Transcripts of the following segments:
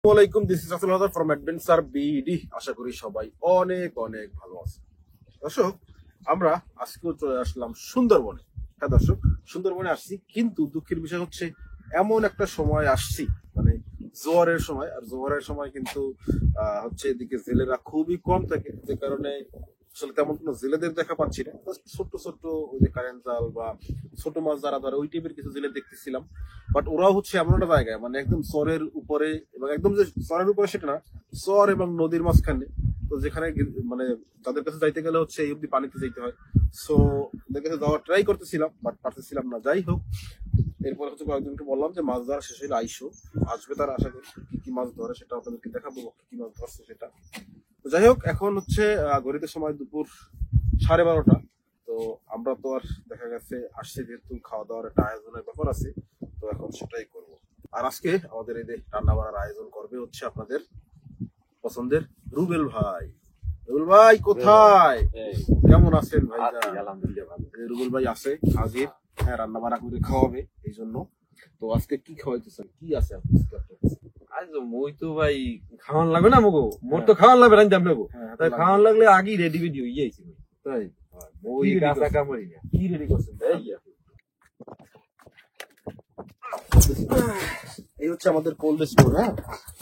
ওয়ালাইকুম, this is Rasel Haider from adventure BD. আশা করি সবাই অনেক অনেক ভালো আছে। দর্শক, আমরা আজকেও চলে আসলাম সুন্দরবনে। হ্যাঁ দর্শক, সুন্দরবনে আসছি, কিন্তু দুঃখের বিষয় হচ্ছে এমন একটা সময় আসছি, মানে জোয়ারের সময়। আর জোয়ারের সময় কিন্তু হচ্ছে এদিকে জেলেরা খুবই কম থাকে, যে কারণে আসলে তেমন কোনো জেলেদের দেখা পাচ্ছি না। ছোট্ট ছোট্ট ওই যে কারেন্ট জাল বা ছোট মাছ যারা ধরে ওই টাইপের কিছু জেলে দেখতেছিলাম। বাট ওরাও হচ্ছে এমন একটা জায়গায়, মানে একদম চরের উপরে, এবং একদম যে চরের উপরে সেটা না, চর এবং নদীর মাঝখানে। তো যেখানে মানে তাদের কাছে যাইতে গেলে হচ্ছে এই অব্দি পানিতে যাইতে হয়। সো ওদের কাছে যাওয়ার ট্রাই করতেছিলাম, বাট পারতেছিলাম না। যাই হোক, এরপর হচ্ছে কয়েকজনকে বললাম যে মাছ ধরা শেষ হলে আইসো, আসবে তারা। আশা করি কি কি মাছ ধরে সেটা আপনাদেরকে দেখাবো, কি কি মাছ ধরছে সেটা। তো যাই হোক, এখন হচ্ছে ঘড়িতে সময় দুপুর 12:30। তো আমরা তো আর দেখা গেছে আসছে, যেহেতু খাওয়া দাওয়ার একটা আয়োজনের ব্যাপার আছে, তো এখন সেটাই করব। আর আজকে আমাদের এই যে রান্না বান্নার আয়োজন করবে হচ্ছে আপনাদের পছন্দের রুবেল ভাই। রুবেল ভাই কোথায়, কেমন আছেন ভাই? রুবেল ভাই আছে হাজির, হ্যাঁ, রান্না বান্না করে খাওয়াবে এই জন্য। তো আজকে কি খাওয়াইতেছেন, কি আছে আজ মই তো ভাই খাওয়ান লাগবে না মগো, মোর তো খাওয়ান লাগবে রান্দাম নেবো। তাই খাওয়ান লাগলে আগে রেডি ভিডিও ইয়েছি তাই। মই কাঁচা কামড়ি না। কি রেডি করছেন? এই হচ্ছে আমাদের কোল্ড স্টোর। হ্যাঁ,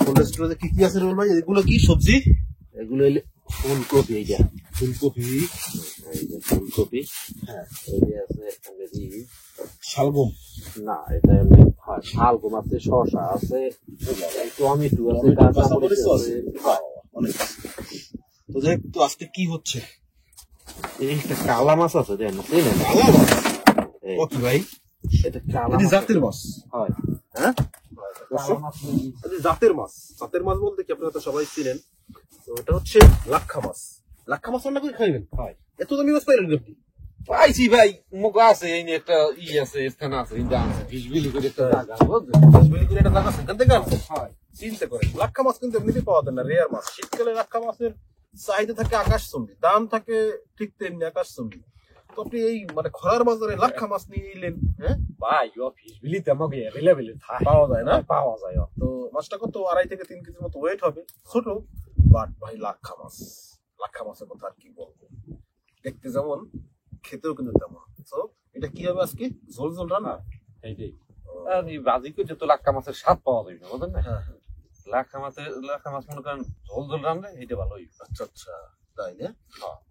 কোল্ড স্টোরে কি কি আছে রোল ভাই? এগুলো কি সবজি? এগুলো হইলে ফুলকপি, এইটা ফুলকপি, এই যে ফুলকপি, হ্যাঁ, এই যে আছে শালগম, না এটা এমনি শালগম আছে, শসা আছে, টমেটো আছে, কাঁচামরিচ আছে, অনেক। তো যাই হোক, তো আজকে কি হচ্ছে? একটা কালা মাছ আছে, দেন কালা মাছ? ও কি ভাই? এটা কালা মাছ, জাতের মাছ হয়। হ্যাঁ, জাতের মাছ। জাতের মাছ বলতে কি আপনারা তো সবাই চিনেন। তো এটা হচ্ছে লাক্ষা মাছ। লাক্ষা মাছ রান্না করে খাইবেন? হয়। এত দামি মাছ পাইলেন আপনি? পাইছি ভাই, মুখ আছে, এই একটা আছে, স্থান আছে, ভিজবিলি করে একটা জায়গা, ভিজবিলি করে একটা জায়গা আছে, এখান থেকে আনছেন? হয়। চিন্তা করেন, লাক্ষা মাছ কিন্তু এমনিতেই পাওয়া যায় না, রেয়ার মাছ। শীতকালে লাক্ষা মাছের চাহিদা থাকে আকাশচুম্বী, দাম থাকে ঠিক তেমনি আকাশচুম্বী। তো আপনি এই মানে খরার বাজারে লাক্ষা মাছ নিয়ে এলেন? হ্যাঁ ভাই, ভিজবিলিতে আমাকে অ্যাভেলেবেল পাওয়া যায় না? পাওয়া যায়। তো মাছটা কত 2.5 থেকে 3 কেজির মতো ওয়েট হবে, ছোট। বাট ভাই লাক্ষা মাছ, লাক্ষা মাছের কথা আর কি বলবো। দেখতে যেমন, খেতেও কিন্তু তেমন। তো এটা কি হবে আজকে? ঝোল ঝোল রান্না? এইটাই বাজি করছে তো লাক্ষা মাছের স্বাদ পাওয়া যায় না, বুঝলেন না? হ্যাঁ, লাক্ষা মাছ মনে করেন ঝোল ঝোল রান্না, এইটা ভালো হইবে। আচ্ছা আচ্ছা, তাই না?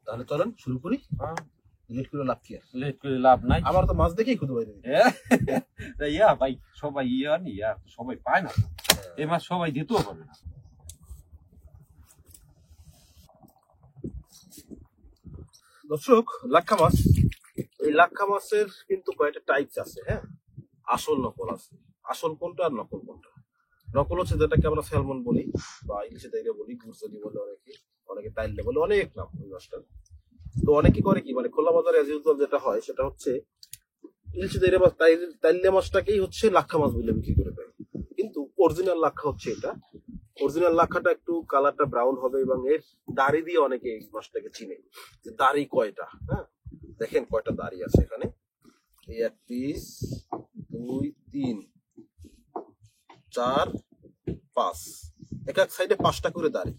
তাহলে চলেন শুরু করি। লেট করে লাভ কি আর? লেট করে লাভ নাই। আমার তো মাছ দেখেই খুদে পাই। ইয়া ভাই, সবাই সবাই পায় না, এই মাছ সবাই দিতেও পারবে না। দর্শক, লাক্ষা মাছ, এই লাক্ষা মাছের কিন্তু কয়েকটা টাইপস আছে। হ্যাঁ, আসল নকল আছে। আসল কোনটা আর নকল কোনটা? নকল হচ্ছে যেটাকে আমরা স্যালমন বলি, বা ইলিশে দাইরে বলি, গুরজনি বলে, অনেকে তাইলে বলে, অনেক নাম ওই মাছটা। তো অনেকে করে কি, মানে খোলা বাজারে অ্যাজ ইউজুয়াল যেটা হয় সেটা হচ্ছে ইলিশে দাইরে মাছ, তাইলে মাছটাকেই হচ্ছে লাক্ষা মাছ বলে বিক্রি করে দেয়। কিন্তু অরিজিনাল লাক্ষা হচ্ছে এটা। অরিজিনাল লাক্ষাটা একটু কালারটা ব্রাউন হবে, এবং এর দাড়ি দিয়ে অনেকে এই মাছটাকে চিনে, যে দাড়ি কয়টা। হ্যাঁ, দেখেন কয়টা দাড়ি আছে এখানে। এই 1 পিস, 2, 3, 4, 5, এক এক সাইডে 5টা করে দাড়ি।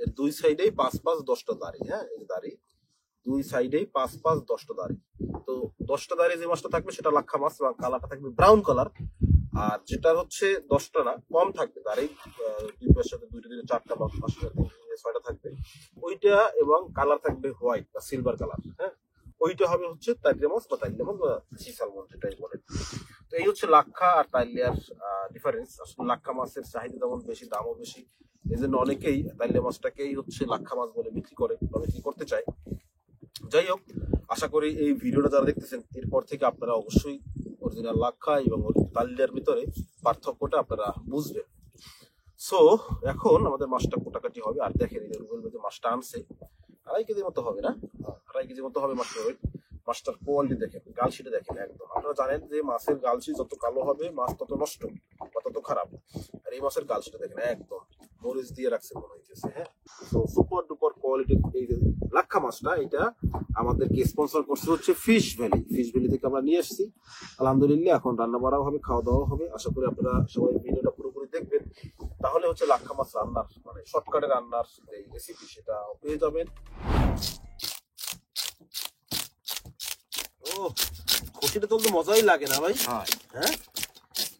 এর 2 সাইডেই 5 10টা দাড়ি। হ্যাঁ, এই দাড়ি 2 সাইডেই 5 10টা দাড়ি। তো 10টা দাড়ি যে মাছটা থাকবে সেটা লাক্ষা মাছ, এবং কালারটা থাকবে ব্রাউন কালার। আর যেটা হচ্ছে 10টা না, কম থাকবে দাড়ি, 2 পাশের সাথে 2টা 4টা বা 6টা থাকবে, ওইটা, এবং কালার থাকবে হোয়াইট বা সিলভার কালার। হ্যাঁ, ওইটা হবে হচ্ছে তাইলে মাছ বা তাইলে মাছ বা সি সালমন, যেটাই বলে। তো এই হচ্ছে লাক্ষা আর তাইলিয়ার ডিফারেন্স। আসলে লাক্ষা মাছের চাহিদা যেমন বেশি, দামও বেশি, এই জন্য অনেকেই তাইলে মাছটাকেই হচ্ছে লাক্ষা মাছ বলে বিক্রি করে বা বিক্রি করতে চায়। যাই হোক, আশা করি এই ভিডিওটা যারা দেখতেছেন, এরপর থেকে আপনারা অবশ্যই অরিজিনাল লাক্ষা এবং তাইলিয়ার ভিতরে পার্থক্যটা আপনারা বুঝবেন। সো এখন আমাদের মাছটা কোটাকাটি হবে। আর দেখেন, এই রুবেল ভাই যে মাছটা আনছে, 2.5 কেজির মতো হবে না? 2.5 কেজির মতো হবে মাছটা ওয়েট। মাছটার কোয়ালিটি দেখেন, গালশিটা দেখেন একদম। আপনারা জানেন যে মাছের গালশি যত কালো হবে মাছ তত নষ্ট বা তত খারাপ। আর এই মাছের গালশিটা দেখেন একদম মরিচ দিয়ে রাখছে মনে হইতেছে। হ্যাঁ, তো সুপার ডুপার কোয়ালিটির এই লাক্ষা মাছটা, এটা আমাদেরকে স্পন্সর করছে হচ্ছে ফিশ ভ্যালি। ফিশ ভ্যালি থেকে আমরা নিয়ে এসেছি। আলহামদুলিল্লাহ, এখন রান্না বাড়াও হবে, খাওয়া দাওয়া হবে। আশা করি আপনারা সবাই ভিডিওটা পুরোপুরি দেখবেন। তাহলে হচ্ছে লাক্ষা মাছ রান্নার মানে শর্টকাটে রান্নার এই রেসিপি সেটা পেয়ে যাবেন। ও খসিটা তো মজাই লাগে না ভাই। হয় হ্যাঁ,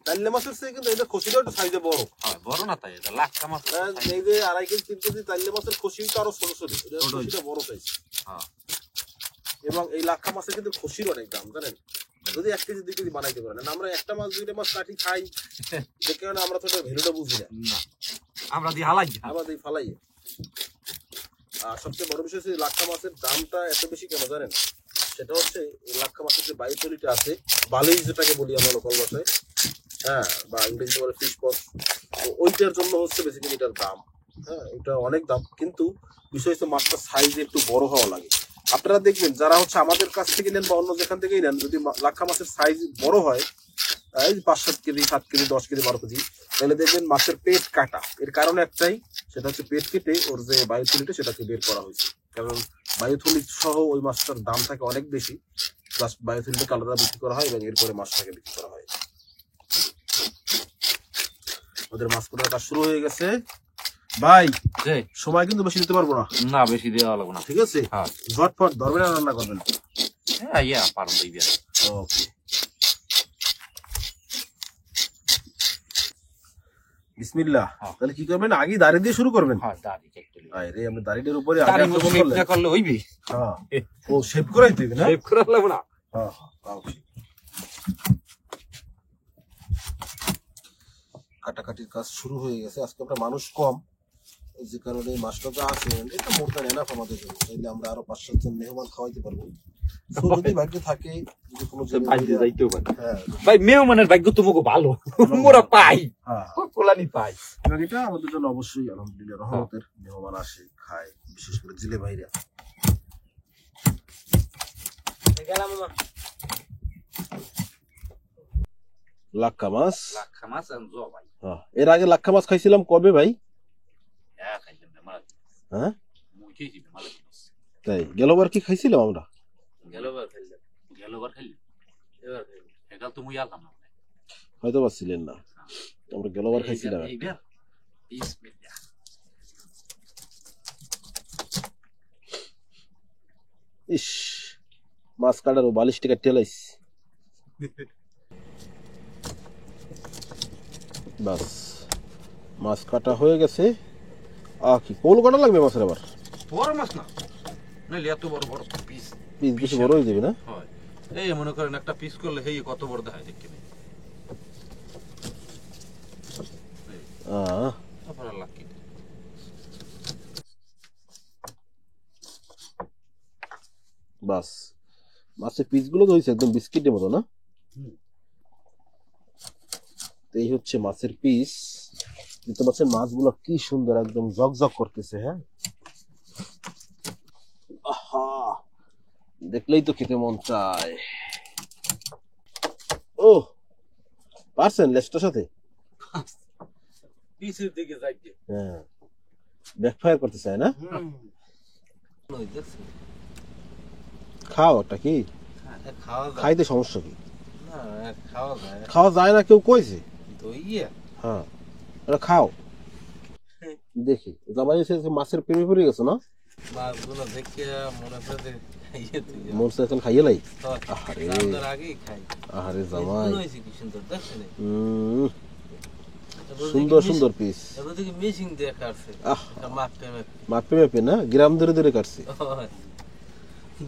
তাইলে মাছের চেয়ে কিন্তু এটা খসিটা একটু সাইজে বড়। হয়, বড় না তাই এটা লাক্ষা মাছ। এই যে 2.5 কেজি 3 কেজি তাইলে মাছের খসিটা আরো ছোট ছোট, খসিটা বড় সাইজ। হ্যাঁ, এবং এই লাক্ষা মাছের কিন্তু খসির অনেক দাম জানেন, যদি 1 কেজি 2 কেজি বানাইতে পারেন। আমরা একটা মাছ 2টা মাছ কাটি খাই, যে কারণে আমরা তো এটা ভ্যালুটা বুঝি না, আমরা দিয়ে হালাই আমরা দিই ফালাই। আর সবচেয়ে বড় বিষয় হচ্ছে লাক্ষা মাছের দামটা এত বেশি কেন জানেন, সেটা হচ্ছে এই লাক্ষা মাছের যে বায়ুথলিটা আছে, বালিশ যেটাকে বলি আমরা লোকাল ভাষায়, হ্যাঁ, বা ইংরেজিতে বলে ফিশ পট, ওইটার জন্য হচ্ছে বেসিক্যালি এটার দাম। হ্যাঁ, এটা অনেক দাম, কিন্তু বিষয় হচ্ছে মাছটার সাইজ একটু বড় হওয়া লাগে। আপনারা দেখবেন যারা হচ্ছে আমাদের কাছ থেকে নেন বা অন্য যেখান থেকেই নেন, যদি লাক্ষা মাছের সাইজ বড় হয়, এই 5-7 কেজি 7 কেজি 10 কেজি 12 কেজি, তাহলে দেখবেন মাছের পেট কাটা। এর কারণ একটাই, সেটা হচ্ছে পেট কেটে ওর যে বায়ুথলিটা সেটাকে বের করা হয়েছে। কারণ বায়ুথলি সহ ওই মাছটার দাম থাকে অনেক বেশি, প্লাস বায়ুথলিটা আলাদা বিক্রি করা হয় এবং এরপরে মাছটাকে বিক্রি করা হয়। ওদের মাছ কাটার কাজ শুরু হয়ে গেছে ভাই। সময় কিন্তু বেশি দিতে পারবো না, না বেশি দেওয়া লাগবে না। ঠিক আছে? হ্যাঁ, ঝটফট ধরবেন আর রান্না করবেন। হ্যাঁ ইয়া পারুন দিবেন। ওকে, বিসমিল্লাহ। তাহলে কি করবেন, আগে দাড়ি দিয়ে শুরু করবেন? হ্যাঁ, দাড়ি একটু আরে রে, আমি দাড়িটার উপরে আগে দাড়ি একটা শেভ বললেন। না করলে হইবে। হ্যাঁ, ও শেভ করাই দিবি না? শেভ করা লাগবে না। হ্যাঁ, তাও ঠিক। কাটাকাটির কাজ শুরু হয়ে গেছে। আজকে আমরা মানুষ কম, যে কারণে মাছটা তো আছে, এটা মোর দ্যান এনাফ আমাদের জন্য। তাইলে আমরা আরো 5-7 জন মেহমান খাওয়াইতে পারবো। তো যদি ভাগ্যে থাকে, যদি কোনো ভাগ্যে যাইতেও পারে। হ্যাঁ ভাই মেহমানের ভাগ্য তোমাকে ভালো, মোরা পাই, হ্যাঁ, কোলানি পাই। এবং এটা আমাদের জন্য অবশ্যই আলহামদুলিল্লাহ রহমতের। মেহমান আসে, খায়, বিশেষ করে জেলে ভাইরা। লাক্ষা মাছ, লাক্ষা মাছ আর জবাই। হ্যাঁ, এর আগে লাক্ষা মাছ খাইছিলাম কবে ভাই? হ্যাঁ খাইলাম না মাছ। হ্যাঁ মুই খেয়েছি মাছ। তাই গেলবার কি খাইছিলাম আমরা? গেলবার খাইলাম, গেলবার খাইলাম, এবার খাইলাম। এটা তো মুই আলাম না, হয়তো বা ছিলেন না, আমরা গেলবার খাইছিলাম। এইবার বিসমিল্লাহ। ইস, মাছ কাটার ও বালিশ টিকা টেলাইস। বাস, মাছ কাটা হয়ে গেছে। কি পোল কাটা লাগবে মাছের আবার? বড় মাছ না, নাইলে এত বড় বড় পিস। পিস বেশি বড় হয়ে যাবে না? হয়, এই মনে করেন একটা পিস করলে এই কত বড় দেখায় দেখতে নেই। আপনার লাকি বাস, মাছের পিস গুলো তো হয়েছে একদম বিস্কিটের মতো না? এই হচ্ছে মাছের পিস। কিন্তু মাছের মাছগুলো কি সুন্দর, একদম জকজক করতেছে। হ্যাঁ, আহা, দেখলেই তো খেতে মন চায়। ও পারছেন লেজটার সাথে? পিসের দিকে যাইতে। হ্যাঁ, ব্যাকফায়ার করতে চায় না? খাও একটা কি, খাইতে সমস্যা কি? খাওয়া যায় না কেউ কইছে? হ্যাঁ, এটা খাও। দেখি জামাই এসে মাছের প্রেমে পড়ে গেছো না? মাছগুলো দেখে মনে করে মরছে এখন খাইয়ে লাই। আহারে আগেই খাই। আহারে জামাই, কি সুন্দর দেখছেন? সুন্দর সুন্দর পিস। মেশিন দিয়ে কাটছে, মাপে মাপে না, গ্রাম ধরে ধরে কাটছে।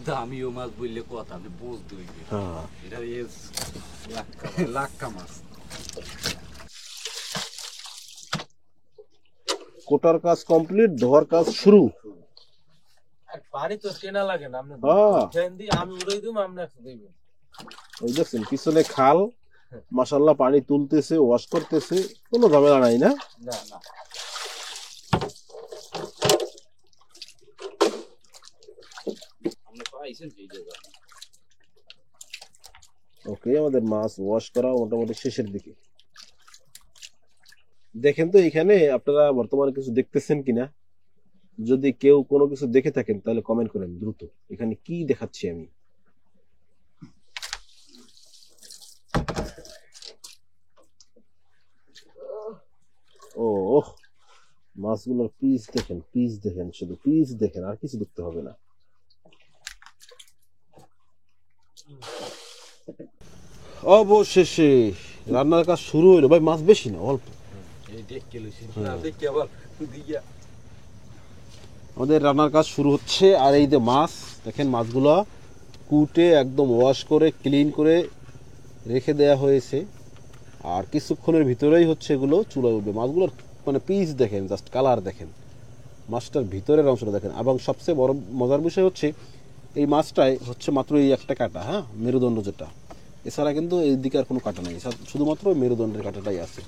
দামিও মাছ বললে কথা আপনি বুঝতে হইবে। হ্যাঁ, এটা লাক্কা মাছ। কোটার কাজ কমপ্লিট, ধোয়ার কাজ শুরু। পানি তো চেনা লাগে না, আপনি আমি উড়াই দিব, আপনি দিবেন। ওই দেখছেন পিছনে খাল, মাশাআল্লাহ পানি তুলতেছে, ওয়াশ করতেছে, কোনো ঝামেলা নাই না? না না। ওকে, আমাদের মাছ ওয়াশ করা মোটামুটি শেষের দিকে। দেখেন তো এখানে আপনারা বর্তমানে কিছু দেখতেছেন কিনা, যদি কেউ কোনো কিছু দেখে থাকেন তাহলে কমেন্ট করেন দ্রুত। এখানে কি দেখাচ্ছি আমি? ও ওহ, মাছগুলোর পিস দেখেন, শুধু পিস দেখেন, আর কিছু দেখতে হবে না। অবশেষে রান্নার কাজ শুরু হইলো ভাই। মাছ বেশি না, অল্প। এই দেখ কে লইছি না দেখি আবার দিয়া আমাদের রান্নার কাজ শুরু হচ্ছে। আর এই যে মাছ দেখেন, মাছগুলো কুটে একদম ওয়াশ করে ক্লিন করে রেখে দেয়া হয়েছে। আর কিছুক্ষণের ভিতরেই হচ্ছে এগুলো চুলায় উঠবে। মাছগুলোর মানে পিস দেখেন, জাস্ট কালার দেখেন, মাছটার ভিতরের অংশটা দেখেন। এবং সবচেয়ে বড় মজার বিষয় হচ্ছে এই মাছটায় হচ্ছে মাত্র এই একটা কাটা, হ্যাঁ, মেরুদণ্ড যেটা। এছাড়া কিন্তু এই দিকে আর কোনো কাটা নেই, শুধুমাত্র মেরুদণ্ডের কাটাটাই আছে।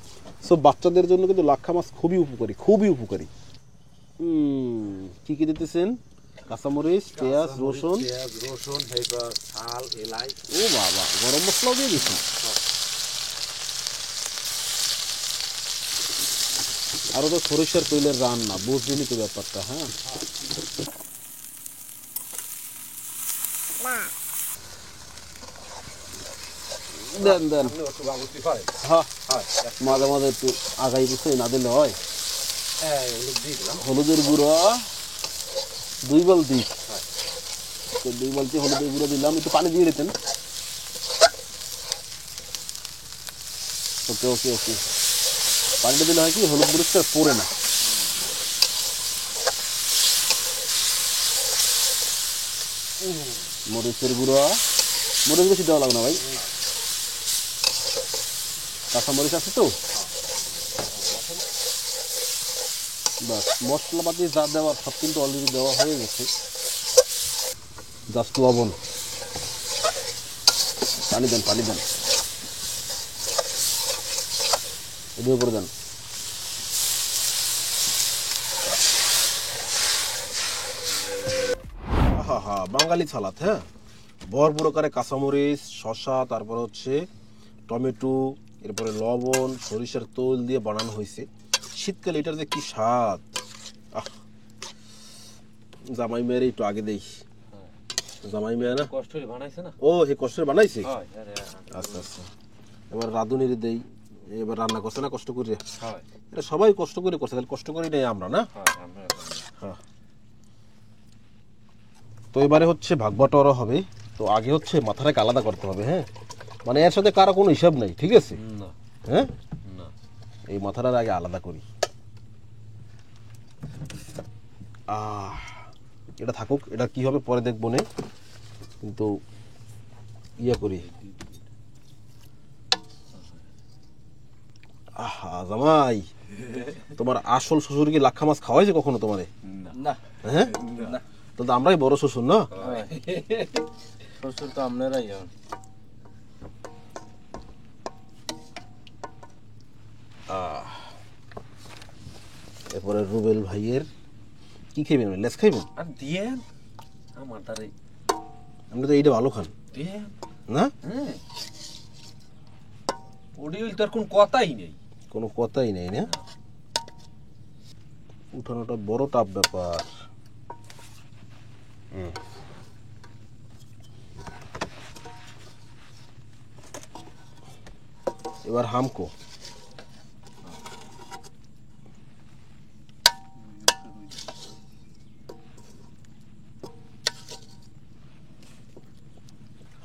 সো বাচ্চাদের জন্য কিন্তু লাক্ষা মাছ খুবই উপকারী, খুবই উপকারী। কি কি দিতেছেন? কাঁচামরিচ, পেঁয়াজ, রসুন, হেবা শাল এলাই। ও বাবা, গরম মশলাও দিয়ে দিচ্ছি। আরো তো সরিষার তৈলের রান্না, বুঝলিনি তো ব্যাপারটা। হ্যাঁ, দেন দেন। হ্যাঁ, মাঝে মাঝে একটু আগাই পিছিয়ে না দিলে হয়। হলুদের গুঁড়ো 2 বালতি, তো 2 বালতি হলুদের গুঁড়ো দিলাম। একটু পানি দিয়ে দিতেন। ওকে ওকে ওকে, পানিটা দিলে হয় কি, হলুদ গুঁড়োটা পড়ে না। মরিচের গুঁড়ো, মরিচ বেশি দেওয়া লাগবে না ভাই, কাঁচা মরিচ আছে তো। বাস, মশলাপাতি যা দেওয়ার সব কিন্তু অলরেডি দেওয়া হয়ে গেছে। জাস্ট লবণ, পানি দেন, পানি দেন, এদিকে করে দেন। হা হা, বাঙালি সালাদ। হ্যাঁ, ভরপুর করে কাঁচামরিচ, শসা, তারপর হচ্ছে টমেটো, এরপরে লবণ, সরিষার তেল দিয়ে বানানো হয়েছে। শীতকালে এটার যে কি স্বাদ! আহ, জামাই মেয়ের একটু আগে দেই। জামাই মেয়ে না, কষ্ট করে বানাইছে না? ও হে কষ্টের বানাইছে। হয় আরে আচ্ছা আচ্ছা, এবার রাঁধুনির দেই। এবার রান্না করছে না কষ্ট করে, হয় এটা সবাই কষ্ট করে করছে, তাহলে কষ্ট করি নাই আমরা না? হয় আমরা হ্যাঁ। তো এবারে হচ্ছে ভাগ বাটোয়ারা হবে। তো আগে হচ্ছে মাথাটাকে আলাদা করতে হবে। হ্যাঁ, মানে এর সাথে কারো কোনো হিসাব নাই, ঠিক আছে? না হ্যাঁ, না এই মাথাটার আগে আলাদা করি। এটা থাকুক, এটা কি হবে পরে দেখবো নে, কিন্তু ইয়ে করি। আহা জামাই, তোমার আসল শ্বশুর কি লাক্ষা মাছ খাওয়াইছে কখনো তোমারে? না হ্যাঁ, তো আমরাই বড় শ্বশুর না? শ্বশুর তো আপনারাই। এরপরে রুবেল ভাইয়ের কি খাইবেন? লেস খাইবেন? আর দিয়ে আমার তারে আপনি তো এইটা ভালো খান দিয়ে না? হ্যাঁ, ওডি তো আর কোন কথাই নেই। কোনো কথাই নেই না? উঠানোটা বড় টাফ ব্যাপার। এবার হামকো,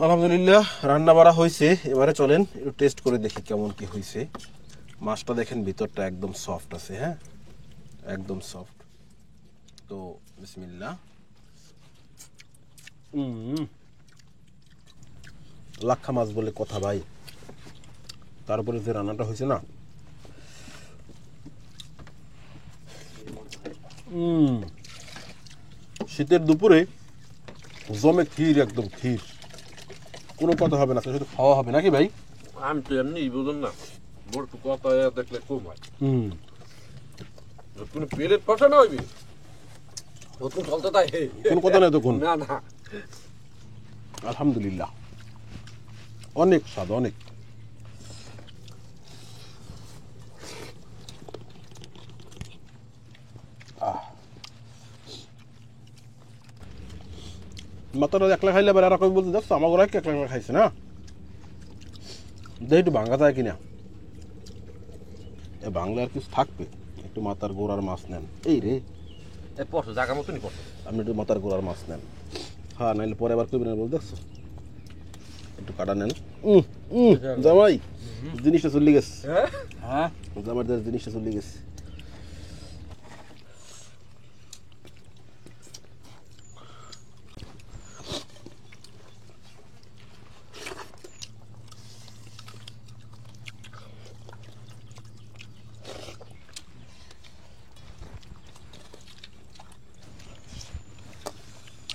আলহামদুলিল্লাহ রান্না বাড়া হয়েছে। এবারে চলেন একটু টেস্ট করে দেখি কেমন কি হয়েছে। মাছটা দেখেন ভিতরটা একদম সফট আছে। হ্যাঁ, একদম সফট। তো বিসমিল্লাহ। লাক্ষা মাছ বলে কথা ভাই। তারপরে যে রান্নাটা হয়েছে না, শীতের দুপুরে জমে ক্ষীর, একদম ক্ষীর, কোনো কথা হবে না, শুধু খাওয়া হবে নাকি ভাই? আমি তো এমনি বুঝুন না, মোর তো কথা দেখলে কম হয়। তুমি পেলেট পাঠানো হইবি নতুন চলতে তাই কোনো কথা নেই তখন। না না, আলহামদুলিল্লাহ, অনেক স্বাদ, অনেক। মাত্র একলা খাইলে এবার আর কই বলতে দেখছো আমার ঘরে একলা একলা খাইছে না, দেখি একটু ভাঙ্গা যায় কিনা। এ বাংলা আর কিছু থাকবে, একটু মাথার গোড়ার মাছ নেন। এই রে, পড়ছো জায়গা মতনই পড়ছো। আপনি একটু মাথার গোড়ার মাছ নেন। হ্যাঁ, নাইলে পরে আবার কইবেন বল, দেখছো একটু কাটা নেন। জামাই জিনিসটা চলে গেছে, হ্যাঁ জামাই জিনিসটা চলে গেছে।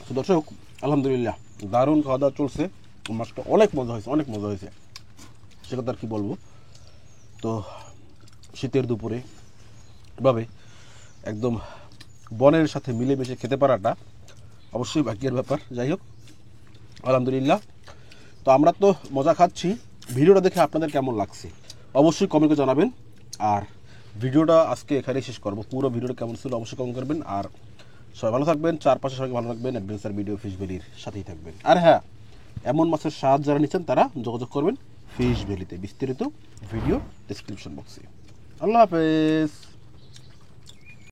তো দর্শক, আলহামদুলিল্লাহ দারুণ খাওয়া দাওয়া চলছে। মাছটা অনেক মজা হয়েছে, অনেক মজা হয়েছে, সে কথা আর কি বলবো। তো শীতের দুপুরে এভাবে একদম বনের সাথে মিলেমিশে খেতে পারাটা অবশ্যই ভাগ্যের ব্যাপার। যাই হোক, আলহামদুলিল্লাহ। তো আমরা তো মজা খাচ্ছি, ভিডিওটা দেখে আপনাদের কেমন লাগছে অবশ্যই কমেন্টে জানাবেন। আর ভিডিওটা আজকে এখানেই শেষ করবো। পুরো ভিডিওটা কেমন ছিল অবশ্যই কমেন্ট করবেন। আর সবাই ভালো থাকবেন, চারপাশে সবাইকে ভালো রাখবেন, অ্যাডভেঞ্চার ভিডিও ফিশ ভ্যালির সাথেই থাকবেন। আর হ্যাঁ, এমন মাছের স্বাদ যারা নিচ্ছেন তারা যোগাযোগ করবেন ফিশ ভ্যালিতে, বিস্তারিত ভিডিও ডেসক্রিপশন বক্সে। আল্লাহ হাফেজ।